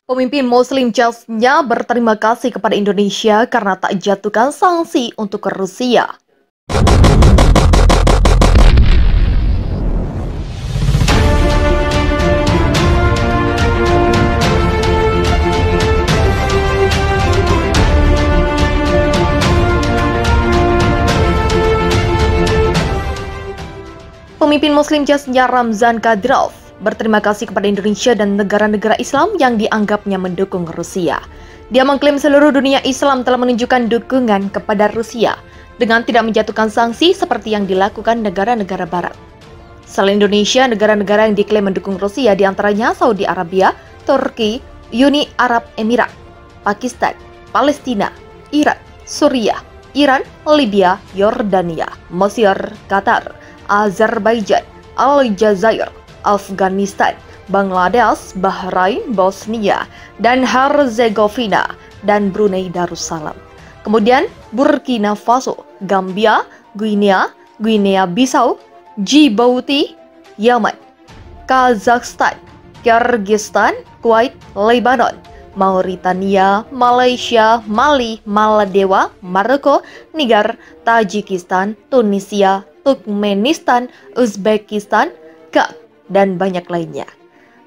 Pemimpin Muslim Chechnya berterima kasih kepada Indonesia karena tak jatuhkan sanksi untuk Rusia. Pemimpin Muslim Chechnya Ramzan Kadyrov berterima kasih kepada Indonesia dan negara-negara Islam yang dianggapnya mendukung Rusia. Dia mengklaim seluruh dunia Islam telah menunjukkan dukungan kepada Rusia dengan tidak menjatuhkan sanksi seperti yang dilakukan negara-negara Barat. Selain Indonesia, negara-negara yang diklaim mendukung Rusia diantaranya Saudi Arabia, Turki, Uni Arab Emirat, Pakistan, Palestina, Irak, Suriah, Iran, Libya, Yordania, Mesir, Qatar, Azerbaijan, Aljazair, Afghanistan, Bangladesh, Bahrain, Bosnia, dan Herzegovina, dan Brunei Darussalam. Kemudian Burkina Faso, Gambia, Guinea Bissau, Djibouti, Yaman, Kazakhstan, Kyrgyzstan, Kuwait, Lebanon, Mauritania, Malaysia, Mali, Maldives, Maroko, Niger, Tajikistan, Tunisia, Turkmenistan, Uzbekistan, dan banyak lainnya.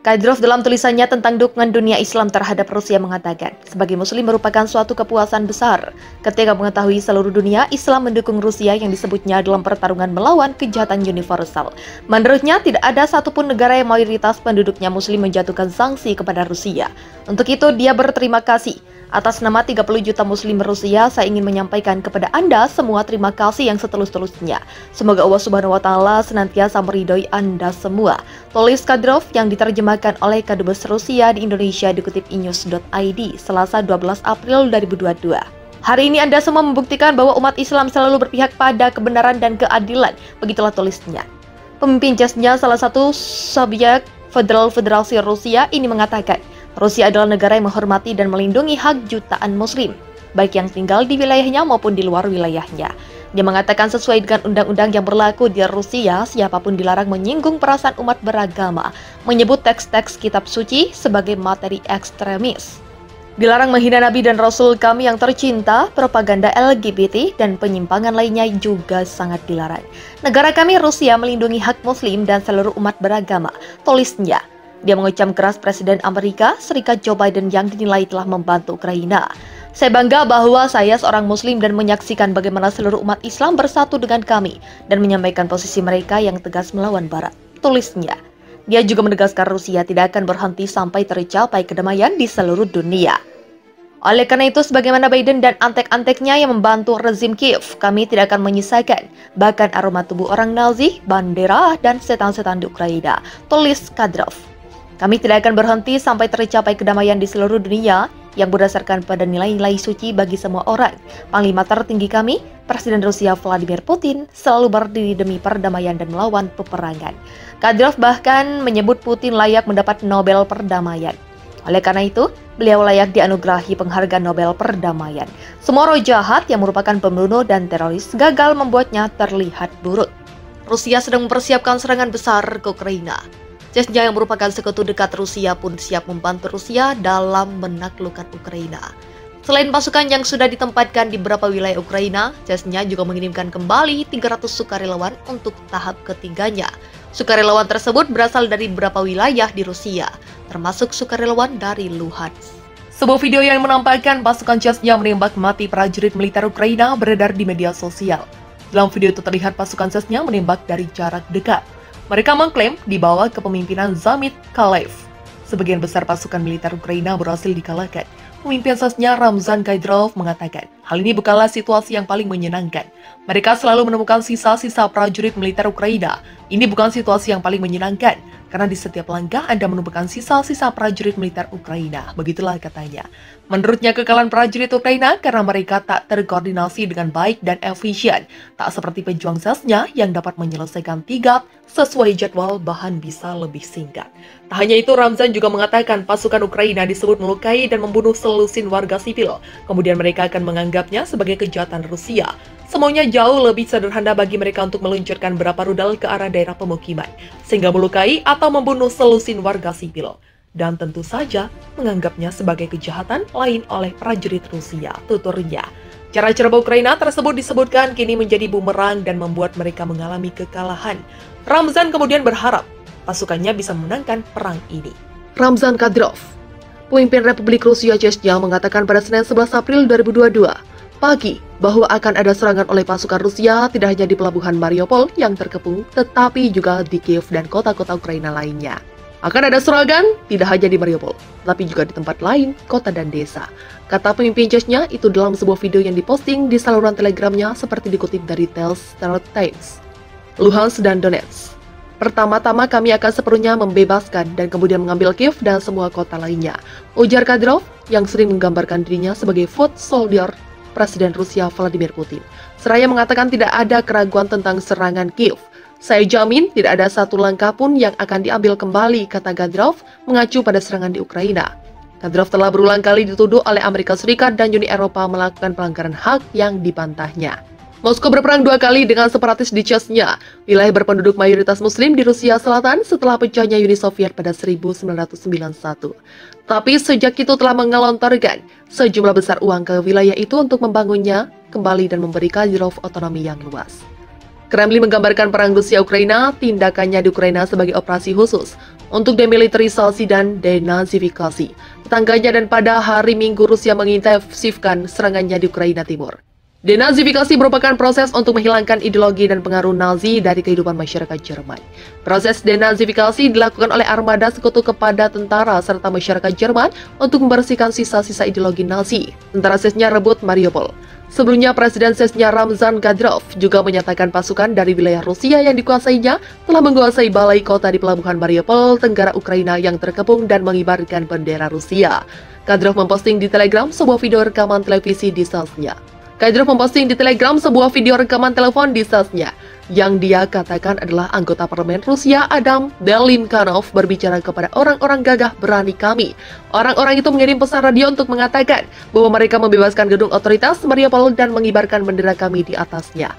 Kadyrov dalam tulisannya tentang dukungan dunia Islam terhadap Rusia mengatakan, sebagai Muslim merupakan suatu kepuasan besar ketika mengetahui seluruh dunia Islam mendukung Rusia yang disebutnya dalam pertarungan melawan kejahatan universal. Menurutnya, tidak ada satupun negara yang mayoritas penduduknya Muslim menjatuhkan sanksi kepada Rusia. Untuk itu, dia berterima kasih. Atas nama 30 juta Muslim Rusia, saya ingin menyampaikan kepada Anda semua terima kasih yang setulus-tulusnya. Semoga Allah Subhanahu wa Ta'ala senantiasa meridhoi Anda semua. Tulis Kadyrov yang diterjemahkan oleh Kadubes Rusia di Indonesia dikutip inews.id Selasa 12 April 2022. Hari ini Anda semua membuktikan bahwa umat Islam selalu berpihak pada kebenaran dan keadilan. Begitulah tulisnya. Pemimpin Chechnya, salah satu subjek Federasi Rusia ini mengatakan, Rusia adalah negara yang menghormati dan melindungi hak jutaan Muslim, baik yang tinggal di wilayahnya maupun di luar wilayahnya. Dia mengatakan sesuai dengan undang-undang yang berlaku di Rusia, siapapun dilarang menyinggung perasaan umat beragama, menyebut teks-teks kitab suci sebagai materi ekstremis. Dilarang menghina Nabi dan Rasul kami yang tercinta, propaganda LGBT, dan penyimpangan lainnya juga sangat dilarang. Negara kami Rusia melindungi hak Muslim dan seluruh umat beragama, tulisnya. Dia mengecam keras Presiden Amerika Serikat Joe Biden yang dinilai telah membantu Ukraina. Saya bangga bahwa saya seorang Muslim dan menyaksikan bagaimana seluruh umat Islam bersatu dengan kami dan menyampaikan posisi mereka yang tegas melawan Barat. Tulisnya. Dia juga menegaskan Rusia tidak akan berhenti sampai tercapai kedamaian di seluruh dunia. Oleh karena itu, sebagaimana Biden dan antek-anteknya yang membantu rezim Kiev, kami tidak akan menyisakan bahkan aroma tubuh orang Nazi, bendera, dan setan-setan di Ukraina. Tulis Kadyrov. Kami tidak akan berhenti sampai tercapai kedamaian di seluruh dunia yang berdasarkan pada nilai-nilai suci bagi semua orang. Panglima tertinggi kami, Presiden Rusia Vladimir Putin, selalu berdiri demi perdamaian dan melawan peperangan. Kadyrov bahkan menyebut Putin layak mendapat Nobel Perdamaian. Oleh karena itu, beliau layak dianugerahi penghargaan Nobel Perdamaian. Semua roh jahat yang merupakan pembunuh dan teroris gagal membuatnya terlihat buruk. Rusia sedang mempersiapkan serangan besar ke Ukraina. Chechnya yang merupakan sekutu dekat Rusia pun siap membantu Rusia dalam menaklukkan Ukraina. Selain pasukan yang sudah ditempatkan di beberapa wilayah Ukraina, Chechnya juga mengirimkan kembali 300 sukarelawan untuk tahap ketiganya. Sukarelawan tersebut berasal dari beberapa wilayah di Rusia, termasuk sukarelawan dari Luhansk. Sebuah video yang menampilkan pasukan Chechnya menembak mati prajurit militer Ukraina beredar di media sosial. Dalam video itu terlihat pasukan Chechnya menembak dari jarak dekat. Mereka mengklaim di bawah kepemimpinan Zamit Kalev. Sebagian besar pasukan militer Ukraina berhasil dikalahkan. Pemimpin Chechnya Ramzan Kadyrov mengatakan, hal ini bukanlah situasi yang paling menyenangkan. Mereka selalu menemukan sisa-sisa prajurit militer Ukraina. Ini bukan situasi yang paling menyenangkan, karena di setiap langkah Anda menemukan sisa-sisa prajurit militer Ukraina. Begitulah katanya. Menurutnya kekalahan prajurit Ukraina karena mereka tak terkoordinasi dengan baik dan efisien. Tak seperti pejuang Chechnya yang dapat menyelesaikan tiga sesuai jadwal bahan bisa lebih singkat. Tak hanya itu, Ramzan juga mengatakan pasukan Ukraina disebut melukai dan membunuh selusin warga sipil. Kemudian mereka akan menganggapnya sebagai kejahatan Rusia. Semuanya jauh lebih sederhana bagi mereka untuk meluncurkan beberapa rudal ke arah daerah pemukiman, sehingga melukai atau membunuh selusin warga sipil. dan tentu saja menganggapnya sebagai kejahatan lain oleh prajurit Rusia, tuturnya. Cara ceroboh Ukraina tersebut disebutkan kini menjadi bumerang dan membuat mereka mengalami kekalahan. Ramzan kemudian berharap pasukannya bisa memenangkan perang ini. Ramzan Kadyrov, pemimpin Republik Rusia Chechnya, mengatakan pada Senin 11 April 2022 pagi bahwa akan ada serangan oleh pasukan Rusia tidak hanya di pelabuhan Mariupol yang terkepung, tetapi juga di Kiev dan kota-kota Ukraina lainnya. Akan ada serangan tidak hanya di Mariupol, tapi juga di tempat lain, kota dan desa. Kata pemimpin Chechnya itu dalam sebuah video yang diposting di saluran telegramnya seperti dikutip dari Tels Star Times. Luhansk dan Donetsk. Pertama-tama kami akan sepenuhnya membebaskan dan kemudian mengambil Kiev dan semua kota lainnya, ujar Kadyrov yang sering menggambarkan dirinya sebagai foot soldier Presiden Rusia Vladimir Putin. Seraya mengatakan tidak ada keraguan tentang serangan Kiev. Saya jamin tidak ada satu langkah pun yang akan diambil kembali, kata Kadyrov mengacu pada serangan di Ukraina. Kadyrov telah berulang kali dituduh oleh Amerika Serikat dan Uni Eropa melakukan pelanggaran hak yang dibantahnya. Moskow berperang 2 kali dengan separatis di Chechnya, wilayah berpenduduk mayoritas Muslim di Rusia Selatan setelah pecahnya Uni Soviet pada 1991. Tapi sejak itu telah mengelontorkan sejumlah besar uang ke wilayah itu untuk membangunnya kembali dan memberi Kadyrov otonomi yang luas. Kremlin menggambarkan perang Rusia-Ukraina, tindakannya di Ukraina sebagai operasi khusus untuk demilitarisasi dan denazifikasi tetangganya, dan pada hari Minggu Rusia mengintensifkan serangannya di Ukraina Timur. Denazifikasi merupakan proses untuk menghilangkan ideologi dan pengaruh Nazi dari kehidupan masyarakat Jerman. Proses denazifikasi dilakukan oleh armada sekutu kepada tentara serta masyarakat Jerman untuk membersihkan sisa-sisa ideologi Nazi. Tentara Chechnya rebut Mariupol. Sebelumnya, Presiden Chechnya Ramzan Kadyrov juga menyatakan pasukan dari wilayah Rusia yang dikuasainya telah menguasai balai kota di pelabuhan Mariupol, tenggara Ukraina yang terkepung dan mengibarkan bendera Rusia. Kadyrov memposting di Telegram sebuah video rekaman televisi di salesnya. Kadyrov memposting di Telegram sebuah video rekaman telepon di salesnya yang dia katakan adalah anggota parlemen Rusia Adam Belinkanov berbicara kepada orang-orang gagah berani kami. Orang-orang itu mengirim pesan radio untuk mengatakan bahwa mereka membebaskan gedung otoritas Mariupol dan mengibarkan bendera kami di atasnya.